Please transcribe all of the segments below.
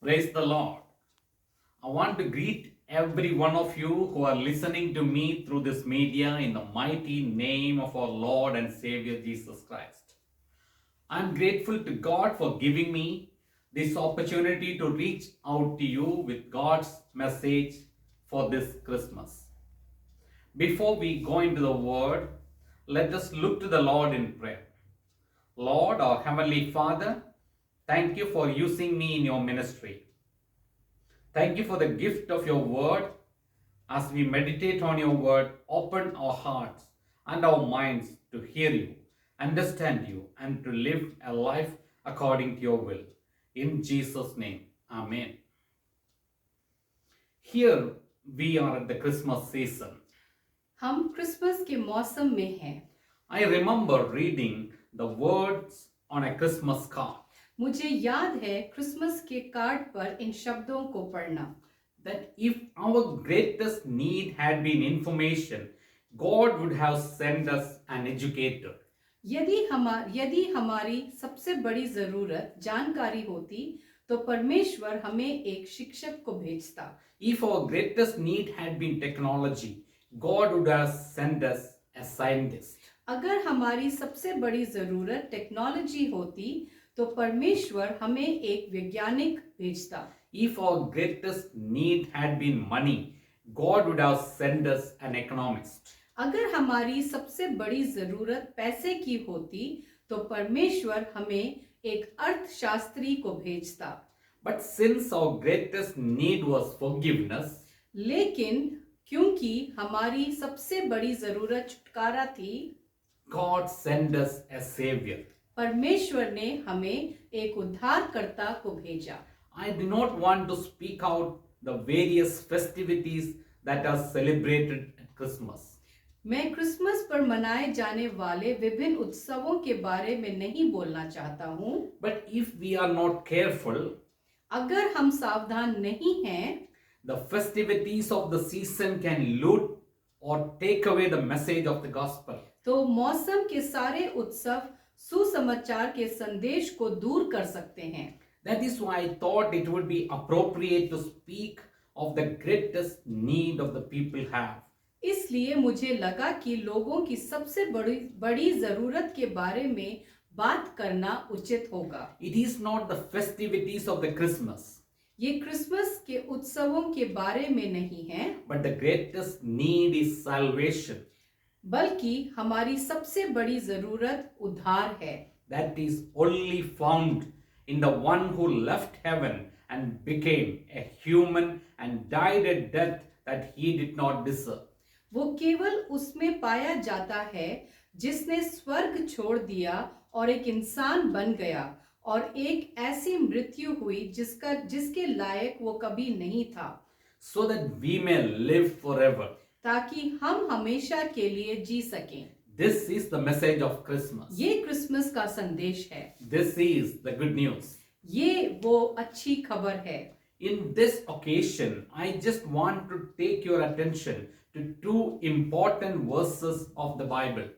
Praise the Lord. I want to greet every one of you who are listening to me through this media in the mighty name of our Lord and Savior Jesus Christ. I am grateful to God for giving me this opportunity to reach out to you with God's message for this Christmas. Before we go into the Word, let us look to the Lord in prayer. Lord, our Heavenly Father, thank you for using me in your ministry. Thank you for the gift of your word. As we meditate on your word, open our hearts and our minds to hear you, understand you, and to live a life according to your will. In Jesus' name, Amen. Here we are at the Christmas season. हम Christmas के मौसम में हैं। I remember reading the words on a Christmas card. मुझे याद है Christmas के card पर इन शब्दों को पढ़ना, That if our greatest need had been information, God would have sent us an educator. यदि हमारी सबसे बड़ी जरूरत जानकारी होती तो परमेश्वर हमें एक शिक्षक को भेजता। If our greatest need had been technology, God would have sent us a scientist. अगर हमारी सबसे बड़ी जरूरत टेक्नोलॉजी होती तो परमेश्वर हमें एक वैज्ञानिक भेजता। If our greatest need had been money, God would have sent us an economist. अगर हमारी सबसे बड़ी जरूरत पैसे की होती तो परमेश्वर हमें एक अर्थशास्त्री को भेजता। But since our greatest need was forgiveness, लेकिन क्योंकि हमारी सबसे बड़ी जरूरत छुटकारा थी, God sent us a savior. परमेश्वर ने हमें एक उद्धारकर्ता को भेजा। I do not want to speak out the various festivities that are celebrated at Christmas. मैं क्रिसमस पर मनाए जाने वाले विभिन्न उत्सवों के बारे में नहीं बोलना चाहता हूँ, But if we are not careful, अगर हम सावधान नहीं हैं the festivities of the season can loot or take away the message of the gospel. तो मौसम के सारे उत्सव सुसमाचार के संदेश को दूर कर सकते हैं। That is why I thought it would be appropriate to speak of the greatest need of the people have. इसलिए मुझे लगा कि लोगों की सबसे बड़ी जरूरत के बारे में बात करना उचित होगा। It is not the festivities of the Christmas, ये क्रिसमस के उत्सवों के बारे में नहीं है, but the greatest need is salvation. बल्कि हमारी सबसे बड़ी जरूरत उद्धार है। That is only found in the one who left heaven and became a human and died a death that he did not deserve. वो केवल उसमें पाया जाता है जिसने स्वर्ग छोड़ दिया और एक इंसान बन गया और एक ऐसी मृत्यु हुई जिसके लायक वो कभी नहीं था, So that we may live forever. ताकि हम हमेशा के लिए जी सकें। This is the message of Christmas. ये क्रिसमस का संदेश है, This is the good news. ये वो अच्छी खबर है। In this occasion, I just want to take your attention to two important verses of the Bible.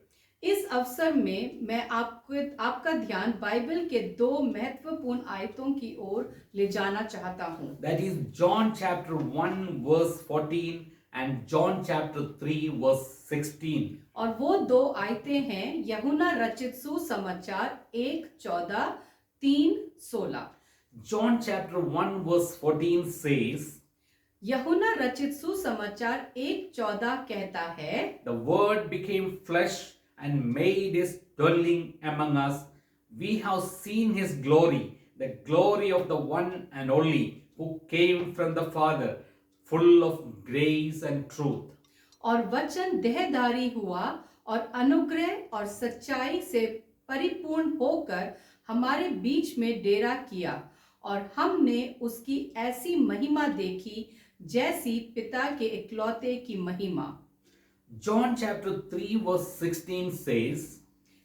इस अवसर में मैं आपका ध्यान बाइबल के दो महत्वपूर्ण आयतों की ओर ले जाना चाहता हूँ। That is John chapter 1 verse 14 and John chapter 3 verse 16. और वो दो आयतें हैं यूहन्ना रचित सुसमाचार 1:14, 3:16। John chapter 1 verse 14 says, यूहन्ना रचित सुसमाचार 1:14 कहता है, The word became flesh and made his dwelling among us. We have seen his glory, the glory of the one and only who came from the Father, full of grace and truth. और वचन देहधारी हुआ और अनुग्रह और सच्चाई से परिपूर्ण होकर हमारे बीच में डेरा किया और हमने उसकी ऐसी महिमा देखी जैसी पिता के इकलौते की महिमा। John chapter 3 verse 16 says,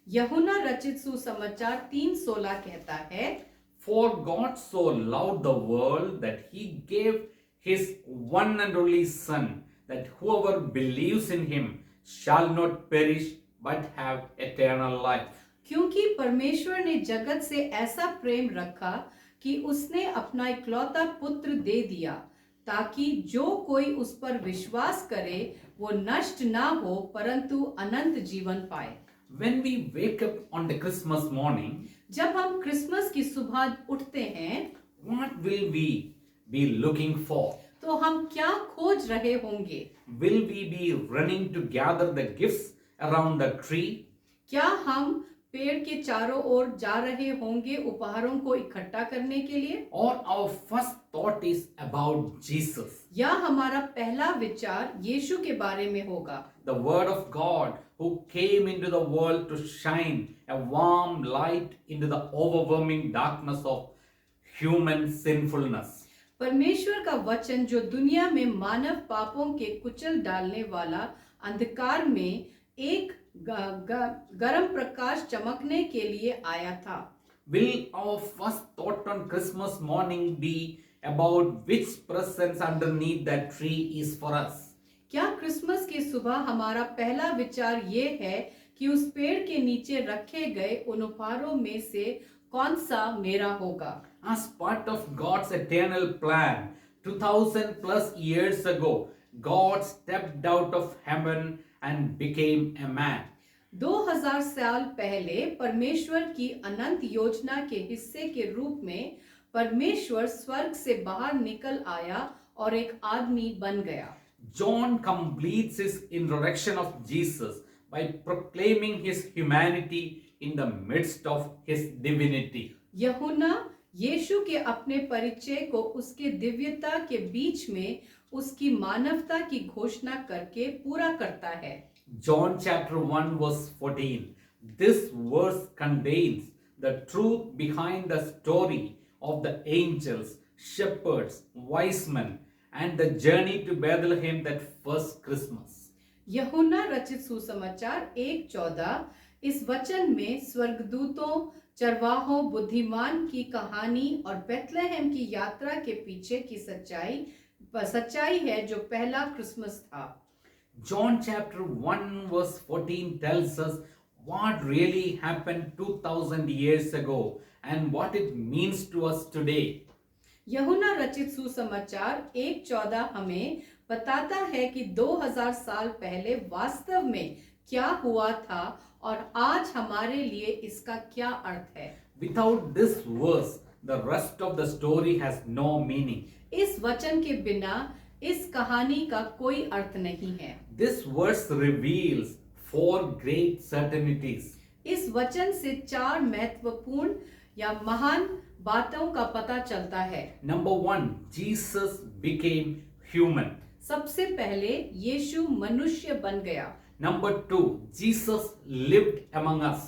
यूहन्ना रचित सुसमाचार 3:16 कहता है, For God so loved the world that he gave his one and only Son, that whoever believes in him shall not perish but have eternal life. क्योंकि परमेश्वर ने जगत से ऐसा प्रेम रखा कि उसने अपना इकलौता पुत्र दे दिया, ताकि जो कोई उस पर विश्वास करे वो नष्ट ना हो परंतु अनंत जीवन पाए। When we wake up on the Christmas morning, जब हम क्रिसमस की सुबह उठते हैं what will we be looking for? तो हम क्या खोज रहे होंगे? Will we be running to gather the gifts around the tree? क्या हम पेड़ के चारों ओर जा रहे होंगे उपहारों को इकट्ठा करने के लिए? Or our first thought is about Jesus, या हमारा पहला विचार यीशु के बारे में होगा, the Word of God who came into the world to shine a warm light into the overwhelming darkness of human sinfulness. परमेश्वर का वचन जो दुनिया में मानव पापों के कुचल डालने वाला अंधकार में एक गरम प्रकाश चमकने के लिए आया था। Will our first thought on Christmas morning be about which presents underneath that tree is for us? क्या क्रिसमस की सुबह हमारा पहला विचार ये है कि उस पेड़ के नीचे रखे गए उन उपहारों में से कौन सा मेरा होगा? As part of God's eternal plan, 2000 plus years ago, God stepped out of heaven and became a man. 2000 साल पहले परमेश्वर की अनंत योजना के हिस्से के रूप में परमेश्वर स्वर्ग से बाहर निकल आया और एक आदमी बन गया। John completes his introduction of Jesus by proclaiming his humanity in the midst of his divinity. यूहन्ना यीशु के अपने परिचय को उसके दिव्यता के बीच में उसकी मानवता की घोषणा करके पूरा करता है। John chapter 1 verse 14. This verse contains the truth behind the story of the angels, shepherds, wise men and the journey to Bethlehem that first Christmas. यूहन्ना रचित सुसमाचार 1:14 इस वचन में स्वर्गदूतों, चरवाहों, बुद्धिमान की कहानी और बेथलेहम की यात्रा के पीछे की सच्चाई है जो पहला क्रिसमस था। John chapter 1 verse 14 tells us what really happened 2000 years ago and what it means to us today. यूहन्ना रचित सुसमाचार 1:14 हमें बताता है कि 2000 साल पहले वास्तव में क्या हुआ था और आज हमारे लिए इसका क्या अर्थ है। Without this verse, the rest of the story has no meaning. इस वचन के बिना इस कहानी का कोई अर्थ नहीं है। This verse reveals 4 great certainties. इस वचन से 4 महत्वपूर्ण या महान बातों का पता चलता है। Number 1, Jesus became human. सबसे पहले यीशु मनुष्य बन गया। Number 2, Jesus lived among us.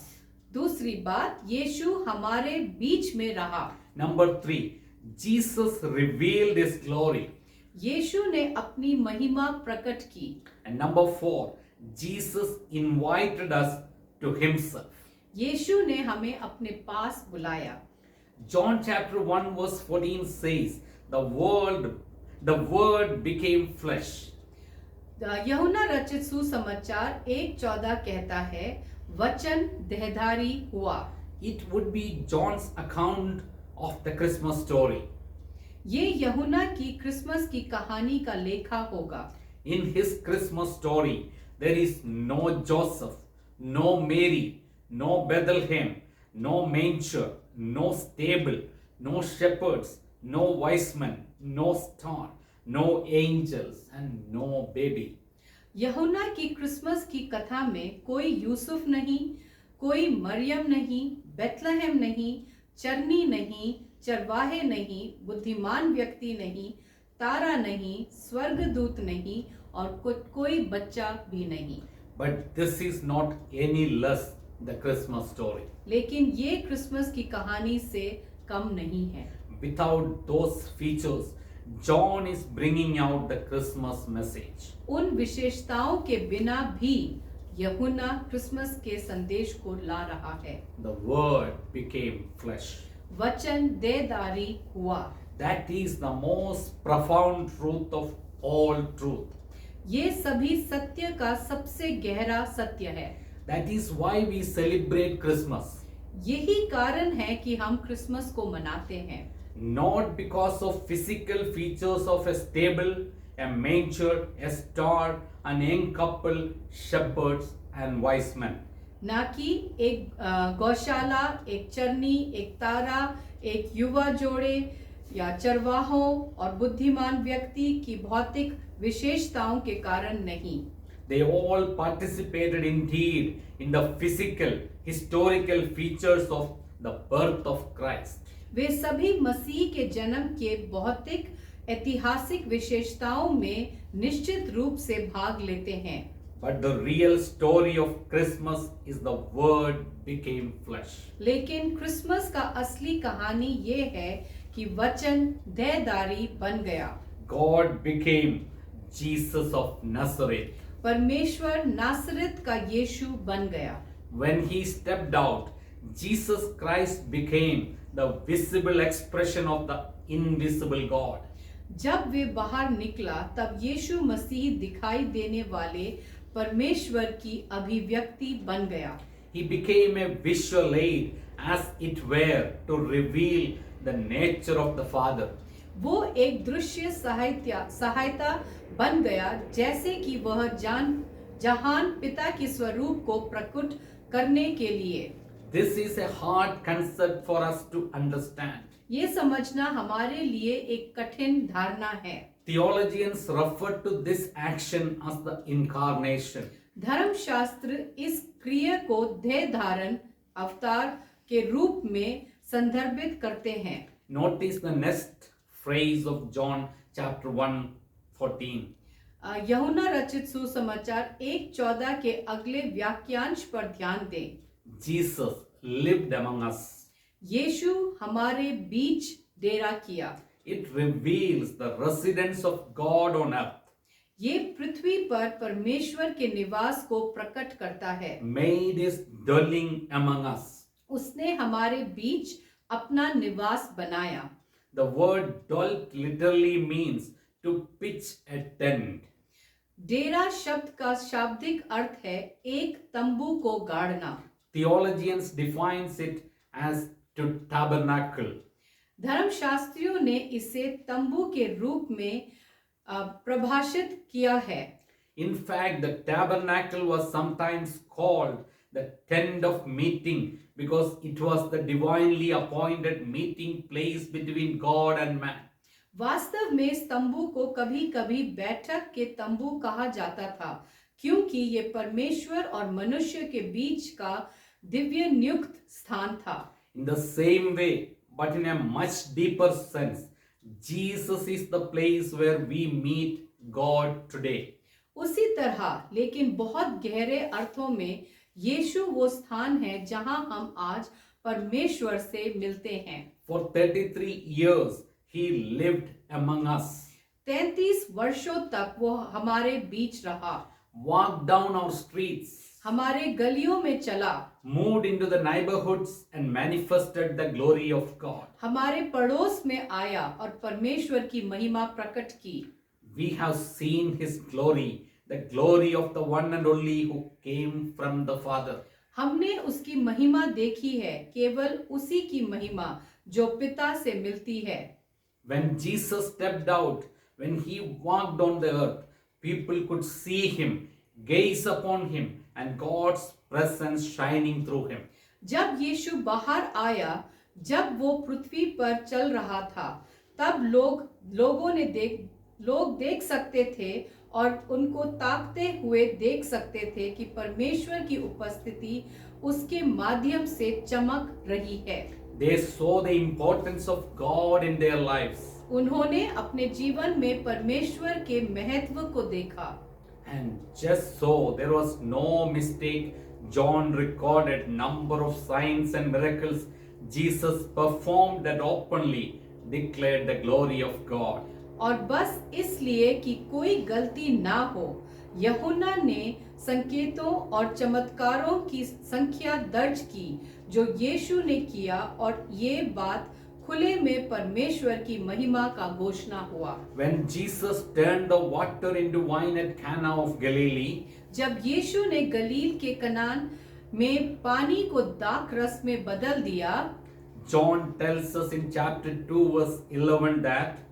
दूसरी बात, यीशु हमारे बीच में रहा। Number 3, Jesus revealed his glory. यीशु ने अपनी महिमा प्रकट की। And number 4, Jesus invited us to himself. यीशु ने हमें अपने पास बुलाया। John chapter 1 verse 14 says, the word became flesh. यूहन्ना रचित सुसमाचार 1:14 कहता है, वचन देहधारी हुआ। It would be John's account of the Christmas story. ये यूहन्ना की क्रिसमस की कहानी का लेखा होगा। In his Christmas story, there is no Joseph, no Mary, no Bethlehem, no manger, no stable, no shepherds, no wise men, no star, no angels and no baby. यूहन्ना की क्रिसमस की कथा में कोई यूसुफ नहीं, कोई मरियम नहीं, बेथलेहम नहीं, चरनी नहीं, चरवाहे नहीं, बुद्धिमान व्यक्ति नहीं, तारा नहीं, स्वर्गदूत नहीं और कोई बच्चा भी नहीं। But this is not any less the Christmas story. लेकिन ये क्रिसमस की कहानी से कम नहीं है। Without those features, John is bringing out the Christmas message. उन विशेषताओं के बिना भी यूहन्ना क्रिसमस के संदेश को ला रहा है। The word became flesh. वचन देहधारी हुआ। That is the most profound truth of all truth. ये सभी सत्य का सबसे गहरा सत्य है। That is why we celebrate Christmas. यही कारण है कि हम क्रिसमस को मनाते हैं। not because of physical features of a stable, a manger, a star, an young couple, shepherds, and wise men. ना कि एक गौशाला, एक चरनी, एक तारा, एक युवा जोड़े या चरवाहों और बुद्धिमान व्यक्ति की भौतिक विशेषताओं के कारण नहीं। They all participated indeed in the physical, historical features of the birth of Christ. वे सभी मसीह के जन्म के भौतिक ऐतिहासिक विशेषताओं में निश्चित रूप से भाग लेते हैं। But the real story of Christmas is the Word became flesh. लेकिन क्रिसमस का असली कहानी ये है कि वचन देहधारी बन गया। God became Jesus of Nazareth. परमेश्वर नासरत का यीशु बन गया। When he stepped out, Jesus Christ became the visible expression of the invisible God. जब वे बाहर निकला तब यीशु मसीह दिखाई देने वाले परमेश्वर की अभिव्यक्ति बन गया। He became a visual aid, as it were, to reveal the nature of the Father. वो एक दृश्य सहायता बन गया, जैसे कि वह जहान पिता के स्वरूप को प्रकट करने के लिए। This is a hard concept for us to understand. ये समझना हमारे लिए एक कठिन धारणा है। Theologians refer to this action as the incarnation. धर्मशास्त्र इस क्रिया को देह धारण अवतार के रूप में संदर्भित करते हैं। Notice the next phrase of John chapter 1:14. यूहन्ना रचित सुसमाचार 1:14 के अगले वाक्यांश पर ध्यान दें। Jesus lived among us. यीशु हमारे बीच डेरा किया। It reveals the residence of God on earth, ये पृथ्वी पर परमेश्वर के निवास को प्रकट करता है। made his dwelling among us. उसने हमारे बीच अपना निवास बनाया। The word dwelt literally means to pitch a tent. डेरा शब्द का शाब्दिक अर्थ है एक तंबू को गाड़ना। Theologians defines it as to tabernacle. धर्मशास्त्रियों ने इसे तंबू के रूप में प्रभाषित किया है। In fact, the tabernacle was sometimes called the tent of meeting because it was the divinely appointed meeting place between God and man. वास्तव में इस तंबू को कभी-कभी बैठक के तंबू कहा जाता था, क्योंकि ये परमेश्वर और मनुष्य के बीच का दिव्य नियुक्त स्थान था। In the same way, but in a much deeper sense, Jesus is the place where we meet God today. उसी तरह, लेकिन बहुत गहरे अर्थों में, यीशु वो स्थान है जहां हम आज परमेश्वर से मिलते हैं। For 33 years, he lived among us. 33 वर्षों तक वो हमारे बीच रहा। Walked down our streets. हमारे गलियों में चला। Moved into the neighborhoods and manifested the glory of God. हमारे पड़ोस में आया और परमेश्वर की महिमा प्रकट की। We have seen his glory, the glory of the one and only who came from the Father. हमने उसकी महिमा देखी है, केवल उसी की महिमा जो पिता से मिलती है। When Jesus stepped out, when he walked on the earth, people could see him, gaze upon him, and God's presence shining through him. जब यीशु बाहर आया, जब वो पृथ्वी पर चल रहा था, तब लोग देख सकते थे और उनको ताकते हुए देख सकते थे कि परमेश्वर की उपस्थिति उसके माध्यम से चमक रही है। They saw the importance of God in their lives. उन्होंने अपने जीवन में परमेश्वर के महत्व को देखा। And just so, there was no mistake. John recorded number of signs and miracles Jesus performed that openly declared the glory of God. और बस इसलिए कि कोई गलती ना हो, यूहन्ना ने संकेतों और चमत्कारों की संख्या दर्ज की जो यीशु ने किया, और ये बात खुले में परमेश्वर की महिमा का घोषणा हुआ। When Jesus turned the water into wine at Cana of Galilee, जब यीशु ने गलील के कनान में पानी को दाख रस में बदल दिया, John tells us in chapter 2 verse 11 that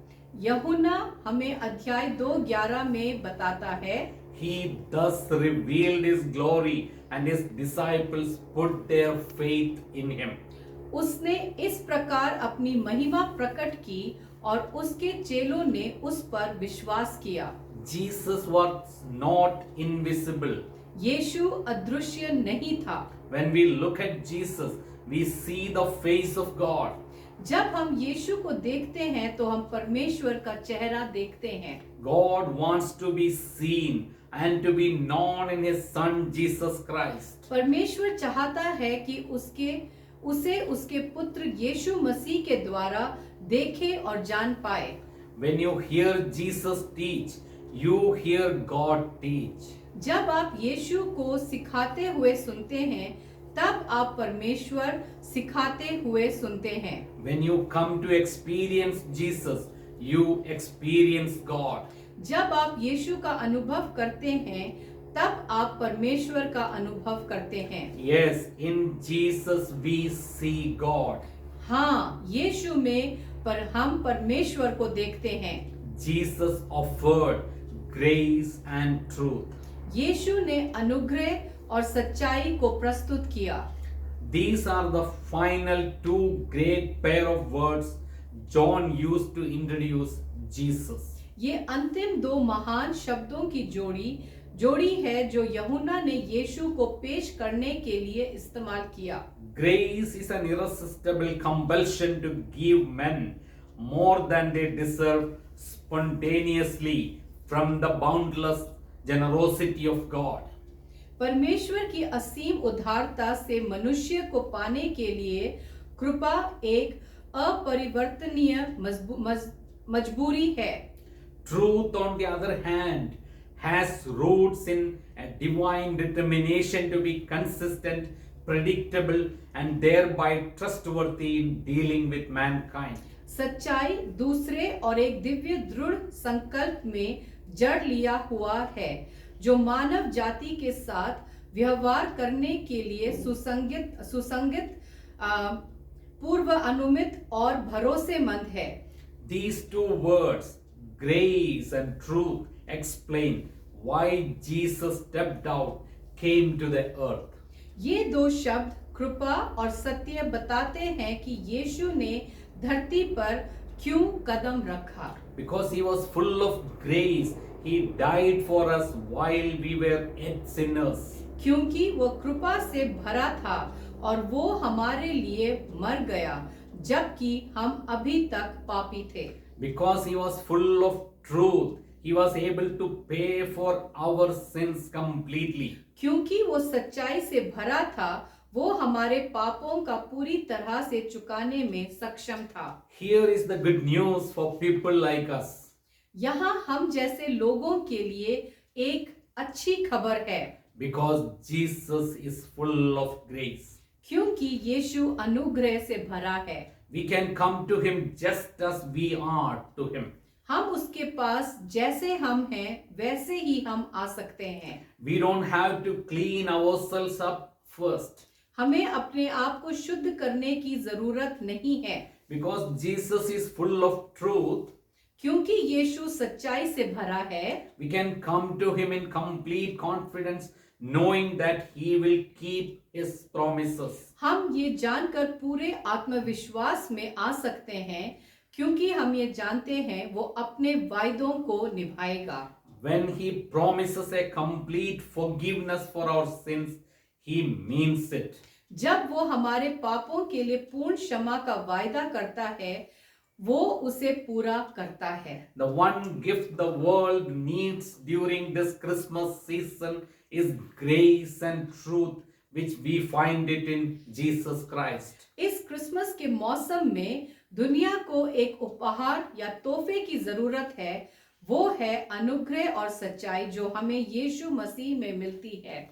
यूहन्ना हमें अध्याय 2:11 में बताता है, he thus revealed his glory and his disciples put their faith in him. उसने इस प्रकार अपनी महिमा प्रकट की और उसके चेलों ने उस पर विश्वास किया। Jesus was not invisible. यीशु अदृश्य नहीं था। When we look at Jesus, we see the face of God. जब हम यीशु को देखते हैं तो हम परमेश्वर का चेहरा देखते हैं। God wants to be seen and to be known in his son Jesus Christ. परमेश्वर चाहता है कि उसे उसके पुत्र यीशु मसीह के द्वारा देखे और जान पाए। When you hear Jesus teach, you hear God teach. जब आप यीशु को सिखाते हुए सुनते हैं, तब आप परमेश्वर सिखाते हुए सुनते हैं। When you come to experience Jesus, you experience God. जब आप यीशु का अनुभव करते हैं, तब आप परमेश्वर का अनुभव करते हैं। Yes, in Jesus we see God. हाँ, यीशु में पर हम परमेश्वर को देखते हैं। Jesus offered grace and truth. यीशु ने अनुग्रह और सच्चाई को प्रस्तुत किया। These are the final two great pair of words John used to introduce Jesus. ये अंतिम दो महान शब्दों की जोड़ी है जो यूहन्ना ने यीशु को पेश करने के लिए इस्तेमाल किया। Grace is an irresistible compulsion to give men more than they deserve spontaneously from the boundless generosity of God. परमेश्वर की असीम उदारता से मनुष्य को पाने के लिए कृपा एक अपरिवर्तनीय मजबूरी है। Truth, on the other hand, has roots in a divine determination to be consistent, predictable, and thereby trustworthy in dealing with mankind. सच्चाई दूसरे और एक दिव्य दृढ़ संकल्प में जड़ लिया हुआ है, जो मानव जाति के साथ व्यवहार करने के लिए सुसंगत, पूर्व अनुमित और भरोसेमंद है। These two words, grace and truth, explain why Jesus stepped out, came to the earth. ये दो शब्द कृपा और सत्य बताते हैं कि यीशु ने धरती पर क्यों कदम रखा। Because he was full of grace, he died for us while we were yet sinners. क्योंकि वो कृपा से भरा था और वो हमारे लिए मर गया जबकि हम अभी तक पापी थे। Because he was full of truth, he was able to pay for our sins completely. क्योंकि वो सच्चाई से भरा था, वो हमारे पापों का पूरी तरह से चुकाने में सक्षम था। Here is the good news for people like us. यहाँ हम जैसे लोगों के लिए एक अच्छी खबर है। Because Jesus is full of grace. क्योंकि यीशु अनुग्रह से भरा है। We can come to him just as we are to him. हम उसके पास जैसे हम हैं वैसे ही हम आ सकते हैं। We don't have to clean ourselves up first. हमें अपने आप को शुद्ध करने की जरूरत नहीं है। Because Jesus is full of truth, क्योंकि यीशु सच्चाई से भरा है, we can come to him in complete confidence, knowing that he will keep his promises. हम ये जानकर पूरे आत्मविश्वास में आ सकते हैं क्योंकि हम ये जानते हैं वो अपने वायदों को निभाएगा। When he promises a complete forgiveness for our sins, he means it. जब वो हमारे पापों के लिए पूर्ण क्षमा का वायदा करता है, वो उसे पूरा करता है। The one gift the world needs during this Christmas season is grace and truth, which we find it in Jesus Christ. इस क्रिसमस के मौसम में दुनिया को एक उपहार या तोहफे की जरूरत है, वो है अनुग्रह और सच्चाई जो हमें यीशु मसीह में मिलती है।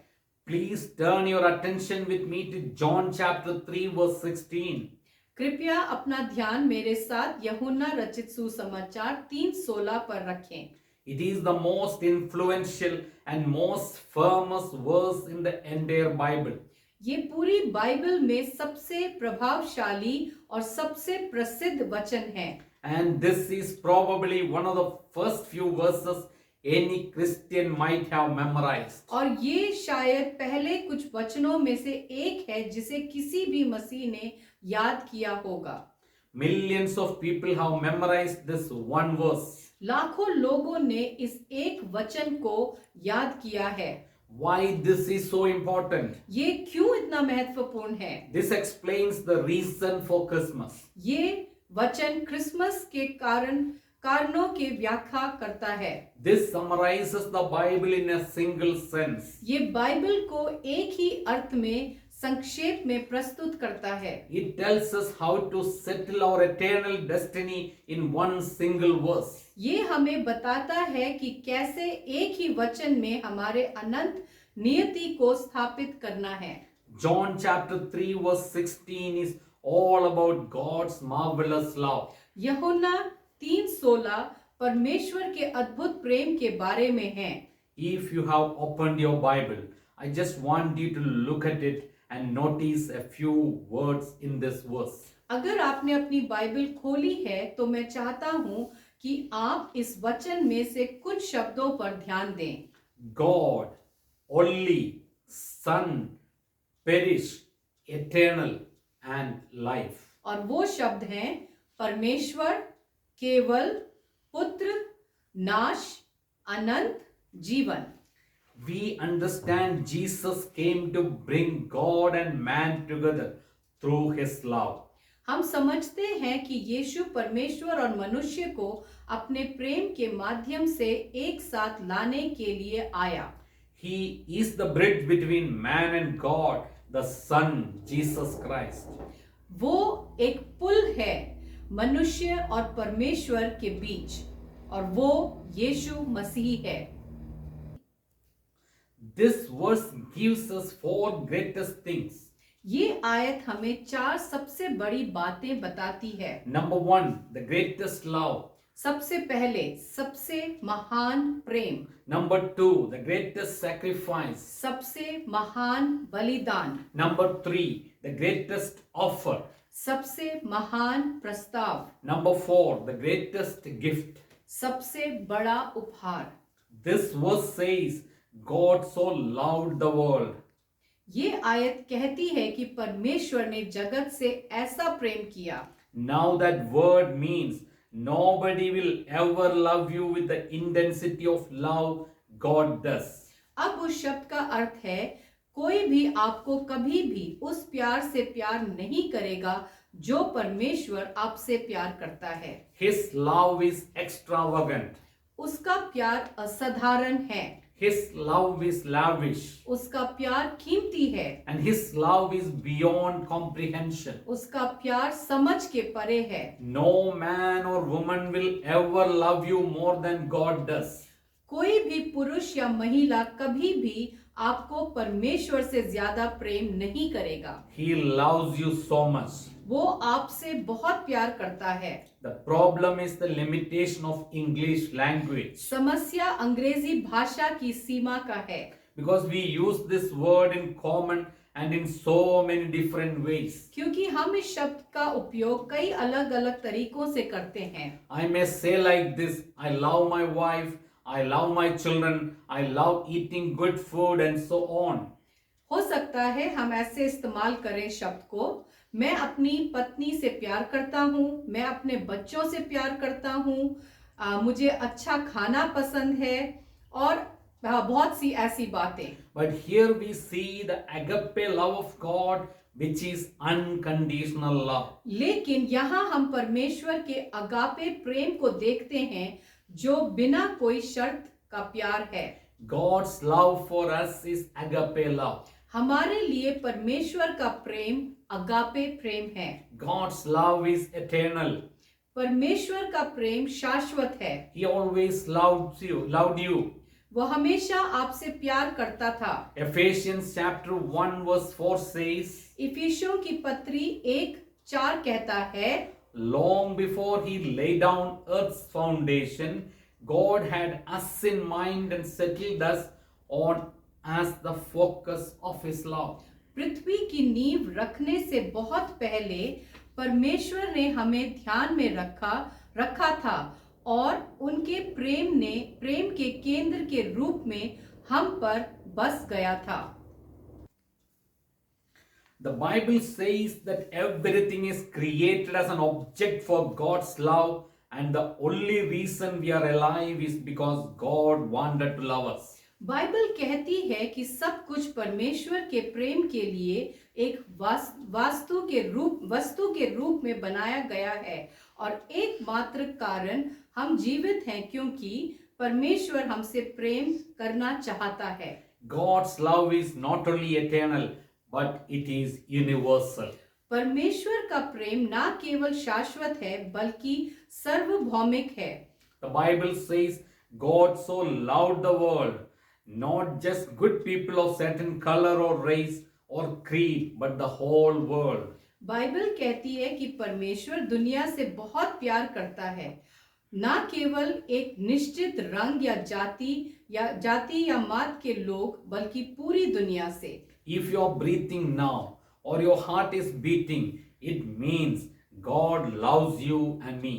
Please turn your attention with me to John chapter 3 verse 16. कृपया अपना ध्यान मेरे साथ यूहन्ना रचित सुसमाचार 3:16 पर रखें। It is the most influential and most famous verse in the entire Bible. ये पूरी बाइबल में सबसे प्रभावशाली और सबसे प्रसिद्ध वचन है। And this is probably one of the first few verses any Christian might have memorized. और ये शायद पहले कुछ वचनों में से एक है जिसे किसी भी मसीह ने याद किया होगा। Millions of people have memorized this one verse. लाखों लोगों ने इस एक वचन को याद किया है। Why this is so important? ये क्यों इतना महत्वपूर्ण है? This explains the reason for Christmas. ये वचन क्रिसमस के कारणों की व्याख्या करता है। This summarizes the Bible in a single sense. ये बाइबल को एक ही अर्थ में संक्षेप में प्रस्तुत करता है। It tells us how to settle our eternal destiny in one single verse. ये हमें बताता है कि कैसे एक ही वचन में हमारे अनंत नियति को स्थापित करना है। John chapter 3 verse 16 is all about God's marvelous love. यूहन्ना 3:16 परमेश्वर के अद्भुत प्रेम के बारे में है। If you have opened your Bible, I just want you to look at it and notice a few words in this verse. अगर आपने अपनी बाइबल खोली है तो मैं चाहता हूं कि आप इस वचन में से कुछ शब्दों पर ध्यान दें। God, only, Son, perish, eternal and life. और वो शब्द हैं परमेश्वर, केवल, पुत्र, नाश, अनंत, जीवन। We understand Jesus came to bring God and man together through his love. हम समझते हैं कि यीशु परमेश्वर और मनुष्य को अपने प्रेम के माध्यम से एक साथ लाने के लिए आया। He is the bridge between man and God, the Son, Jesus Christ. वो एक पुल है मनुष्य और परमेश्वर के बीच और वो यीशु मसीह है। This verse gives us four greatest things. ये आयत हमें 4 सबसे बड़ी बातें बताती है। Number one, the greatest love. सबसे पहले सबसे महान प्रेम। Number two, the greatest sacrifice. सबसे महान बलिदान। Number three, the greatest offer. सबसे महान प्रस्ताव। Number four, the greatest gift. सबसे बड़ा उपहार। This verse says, God so loved the world. ये आयत कहती है कि परमेश्वर ने जगत से ऐसा प्रेम किया। Now that word means nobody will ever love you with the intensity of love God does. अब उस शब्द का अर्थ है कोई भी आपको कभी भी उस प्यार से प्यार नहीं करेगा जो परमेश्वर आपसे प्यार करता है। His love is extravagant. उसका प्यार असाधारण है। His love is lavish. उसका प्यार कीमती है। And his love is beyond comprehension. उसका प्यार समझ के परे है। No man or woman will ever love you more than God does. कोई भी पुरुष या महिला कभी भी आपको परमेश्वर से ज्यादा प्रेम नहीं करेगा। He loves you so much. वो आपसे बहुत प्यार करता है। The problem is the limitation of English language. समस्या अंग्रेजी भाषा की सीमा का है। Because we use this word in common and in so many different ways. क्योंकि हम इस शब्द का उपयोग कई अलग अलग तरीकों से करते हैं। I may say like this, I love my wife, I love my children, I love eating good food and so on. हो सकता है हम ऐसे इस्तेमाल करें शब्द को, मैं अपनी पत्नी से प्यार करता हूँ, मैं अपने बच्चों से प्यार करता हूँ, मुझे अच्छा खाना पसंद है और बहुत सी ऐसी बातें। But here we see the agape love of God, which is unconditional love. लेकिन यहाँ हम परमेश्वर के अगापे प्रेम को देखते हैं जो बिना कोई शर्त का प्यार है। God's love for us is agape love. हमारे लिए परमेश्वर का प्रेम अगापे प्रेम है। God's love is eternal. परमेश्वर का प्रेम शाश्वत है। He always loved you. वो हमेशा आपसे प्यार करता था। Ephesians chapter 1 verse 4 says, इफिसियों की पत्री 1:4 कहता है, long before he laid down earth's foundation, God had us in mind and settled us on as the focus of his love. पृथ्वी की नींव रखने से बहुत पहले परमेश्वर ने हमें ध्यान में रखा था और उनके प्रेम के केंद्र के रूप में हम पर बस गया था। The Bible says that everything is created as an object for God's love, and the only reason we are alive is because God wanted to love us. Bible कहती है कि सब कुछ परमेश्वर के प्रेम के लिए एक वस्तु के रूप में बनाया गया है और एकमात्र कारण हम जीवित हैं क्योंकि परमेश्वर हमसे प्रेम करना चाहता है। God's love is not only eternal, but it is universal. परमेश्वर का प्रेम ना केवल शाश्वत है बल्कि सार्वभौमिक है। The Bible says God so loved the world, not just good people of certain color or race or creed, but the whole world. Bible कहती है कि परमेश्वर दुनिया से बहुत प्यार करता है, ना केवल एक निश्चित रंग या जाति या मत के लोग बल्कि पूरी दुनिया से। If you are breathing now or your heart is beating, it means God loves you and me.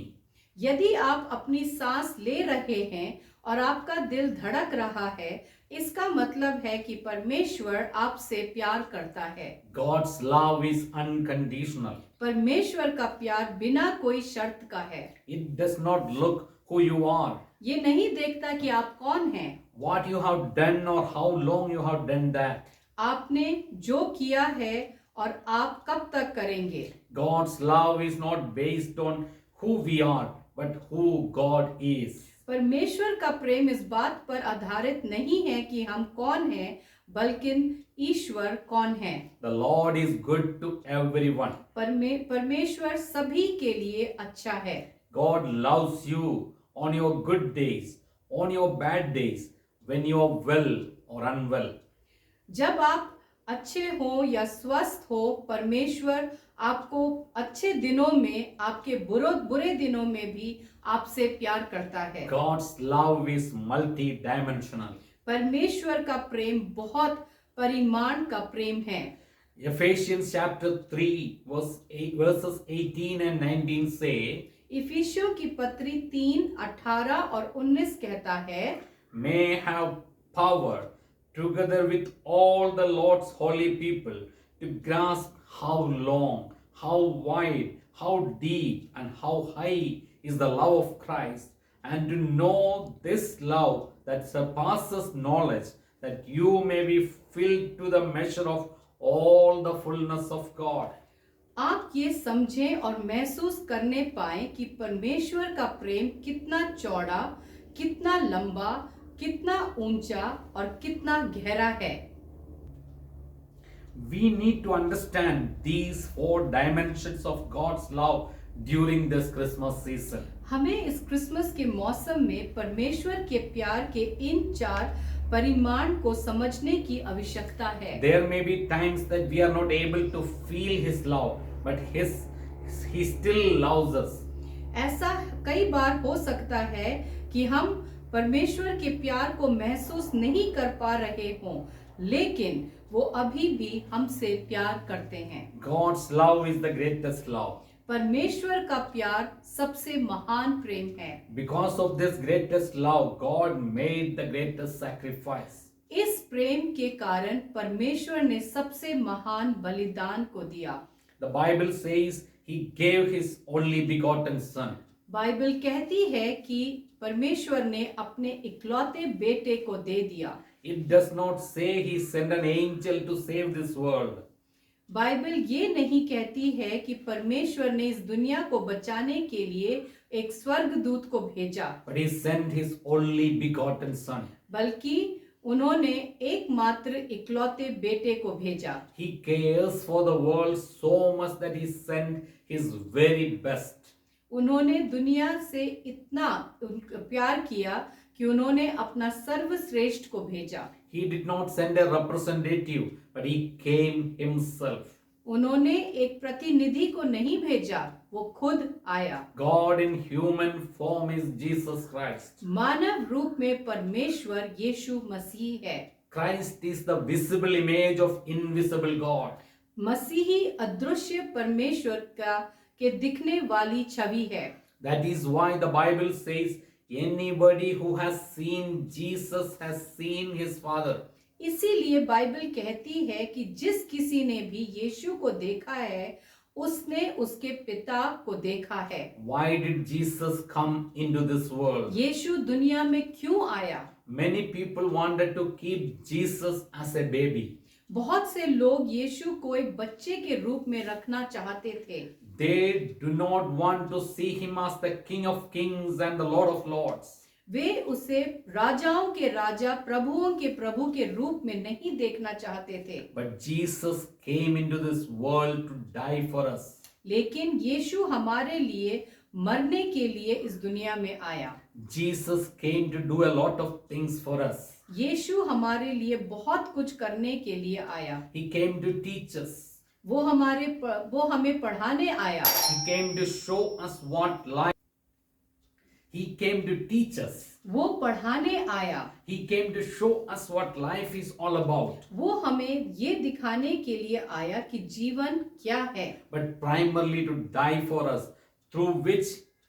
यदि आप अपनी सांस ले रहे हैं और आपका दिल धड़क रहा है, इसका मतलब है कि परमेश्वर आपसे प्यार करता है। God's love is unconditional. परमेश्वर का प्यार बिना कोई शर्त का है। It does not look who you are, ये नहीं देखता कि आप कौन हैं, what you have done or how long you have done that. आपने जो किया है और आप कब तक करेंगे। God's love is not based on who we are, but who God is. परमेश्वर का प्रेम इस बात पर आधारित नहीं है कि हम कौन हैं, बल्कि ईश्वर कौन है। The Lord is good to everyone. परमेश्वर सभी के लिए अच्छा है। God loves you on your good days, on your bad days, when you are well or unwell. जब आप अच्छे हो या स्वस्थ हो, परमेश्वर आपको अच्छे दिनों में, आपके बुरे दिनों में भी आपसे प्यार करता है। God's love is multi-dimensional. परमेश्वर का प्रेम बहुत परिमाण का प्रेम है। Ephesians chapter 3 verses 18 and 19 say, इफिसियों की पत्री 3:18 और 19 कहता है, may have power together with all the Lord's holy people to grasp how long, how wide, how deep and how high is the love of Christ, and to know this love that surpasses knowledge, that you may be filled to the measure of all the fullness of God. आप ये समझें और महसूस करने पाएं कि परमेश्वर का प्रेम कितना चौड़ा, कितना लंबा, कितना ऊंचा और कितना गहरा है। We need to understand these 4 dimensions of God's love during this Christmas season. हमें इस क्रिसमस के मौसम में परमेश्वर के प्यार के इन 4 परिमाण को समझने की आवश्यकता है। There may be times that we are not able to feel His love, but He still loves us. ऐसा कई बार हो सकता है कि हम परमेश्वर के प्यार को महसूस नहीं कर पा रहे हों, लेकिन वो अभी भी हमसे प्यार करते हैं। God's love is the greatest love. परमेश्वर का प्यार सबसे महान प्रेम है। Because of this greatest love, God made the greatest sacrifice. इस प्रेम के कारण परमेश्वर ने सबसे महान बलिदान को दिया। The Bible says He gave His only begotten Son. Bible कहती है कि परमेश्वर ने अपने इकलौते बेटे को दे दिया। It does not say He sent an angel to save this world. Bible ये नहीं कहती है कि परमेश्वर ने इस दुनिया को बचाने के लिए एक स्वर्गदूत को भेजा, But He sent His only begotten Son. बल्कि उन्होंने एकमात्र इकलौते बेटे को भेजा। He cares for the world so much that He sent His very best. उन्होंने दुनिया से इतना प्यार किया कि उन्होंने अपना सर्वश्रेष्ठ को भेजा। He did not send a representative, but He came Himself. उन्होंने एक प्रतिनिधि को नहीं भेजा, वो खुद आया। God in human form is Jesus Christ. मानव रूप में परमेश्वर यीशु मसीह है। Christ is the visible image of invisible God. मसीही अदृश्य परमेश्वर के दिखने वाली छवि है। That is why the Bible says, anybody who has seen Jesus has seen his Father. इसीलिए बाइबल कहती है कि जिस किसी ने भी यीशु को देखा है उसने उसके पिता को देखा है। Why did Jesus come into this world? यीशु दुनिया में क्यों आया? Many people wanted to keep Jesus as a baby. बहुत से लोग यीशु को एक बच्चे के रूप में रखना चाहते थे। They do not want to see him as the King of Kings and the Lord of Lords. वे उसे राजाओं के राजा प्रभुओं के प्रभु के रूप में नहीं देखना चाहते थे। But Jesus came into this world to die for us. लेकिन यीशु हमारे लिए मरने के लिए इस दुनिया में आया। Jesus came to do a lot of things for us. यीशु हमारे लिए बहुत कुछ करने के लिए आया। He came to teach us. वो हमें पढ़ाने आया। He came to show us what life. He came to teach us. वो पढ़ाने आया। He came to show us what life is all about. वो हमें ये दिखाने के लिए आया कि जीवन क्या है। But primarily to die for us, through which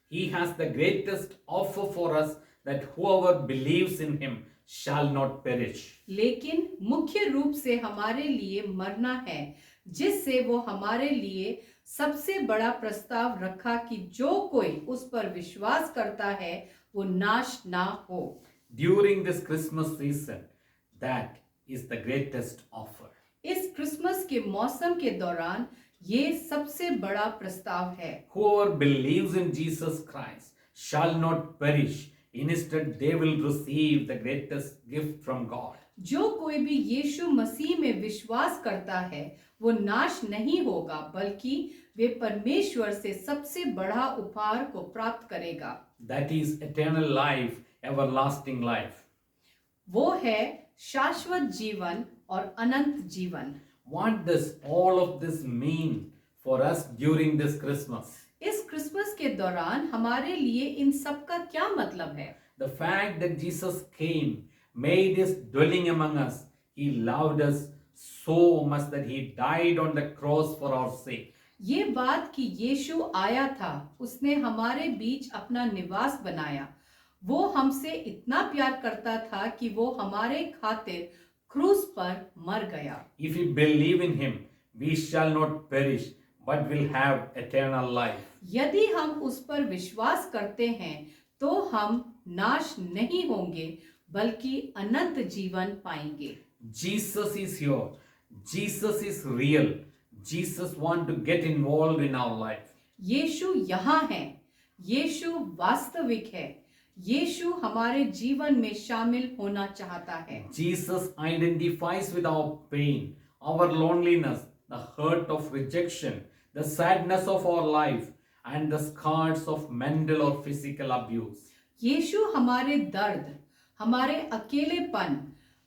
he has the greatest offer for us, that whoever believes in him shall not perish. लेकिन मुख्य रूप से हमारे लिए मरना है, जिससे वो हमारे लिए सबसे बड़ा प्रस्ताव रखा कि जो कोई उस पर विश्वास करता है वो नाश ना हो। During this Christmas season, that is the greatest offer. इस क्रिसमस के मौसम के दौरान ये सबसे बड़ा प्रस्ताव है। Whoever believes in Jesus Christ shall not perish. Instead, they will receive the greatest gift from God. जो कोई भी यीशु मसीह में विश्वास करता है वो नाश नहीं होगा, बल्कि वे परमेश्वर से सबसे बड़ा उपहार को प्राप्त करेगा। That is eternal life, everlasting life. वो है शाश्वत जीवन और अनंत जीवन। What does all of this mean for us during this Christmas? इस क्रिसमस के दौरान हमारे लिए इन सब का क्या मतलब है? The fact that Jesus came, made his dwelling among us. He loved us so much that he died on the cross for our sake. ये बात कि यीशु आया था, उसने हमारे बीच अपना निवास बनाया, वो हमसे इतना प्यार करता था कि वो हमारे खातिर क्रूस पर मर गया। If we believe in him, we shall not perish, but will have eternal life. यदि हम उस पर विश्वास करते हैं तो हम नाश नहीं होंगे, बल्कि अनंत जीवन पाएंगे। Jesus is here. Jesus is real. Jesus wants to get involved in our life. यीशु यहाँ है, यीशु वास्तविक है, यीशु हमारे जीवन में शामिल होना चाहता है। Jesus identifies with our pain, our loneliness, the hurt of rejection, the sadness of our life, and the scars of mental or physical abuse. यीशु हमारे दर्द, हमारे अकेलेपन,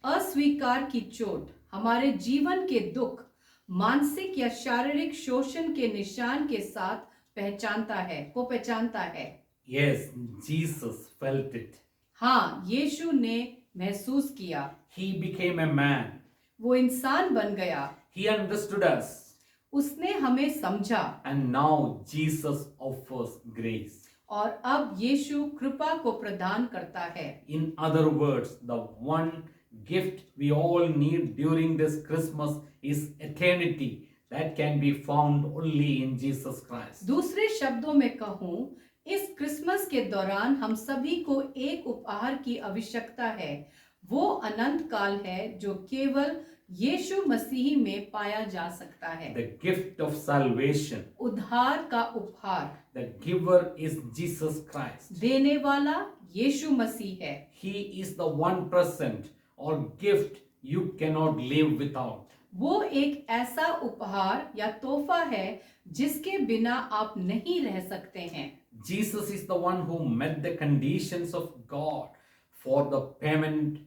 अस्वीकार की चोट, हमारे जीवन के दुख, मानसिक या शारीरिक शोषण के निशान के साथ पहचानता है। Yes, Jesus felt it. हाँ, यीशु ने महसूस किया। He became a man. वो इंसान बन गया। He understood us. उसने हमें समझा। And now Jesus offers grace. और अब यीशु कृपा को प्रदान करता है। In other words, the one gift we all need during this Christmas is eternity that can be found only in Jesus Christ. दूसरे शब्दों में कहूँ, इस क्रिसमस के दौरान हम सभी को एक उपहार की आवश्यकता है। वो अनंत काल है जो केवल यीशु मसीह में पाया जा सकता है। The gift of salvation. उद्धार का उपहार। The giver is Jesus Christ. देने वाला यीशु मसीह है। He is the one present or gift you cannot live without. वो एक ऐसा उपहार या तोहफा है जिसके बिना आप नहीं रह सकते हैं। Jesus is the one who met the conditions of God for the payment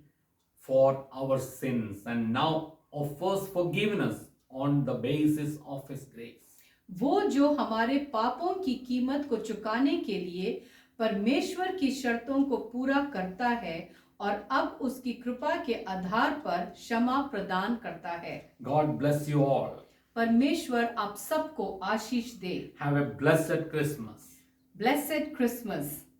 for our sins and now offers forgiveness on the basis of his grace. वो जो हमारे पापों की कीमत को चुकाने के लिए परमेश्वर की शर्तों को पूरा करता है और अब उसकी कृपा के आधार पर क्षमा प्रदान करता है। God bless you all. परमेश्वर आप सबको आशीष दे। Have a blessed Christmas. Blessed Christmas.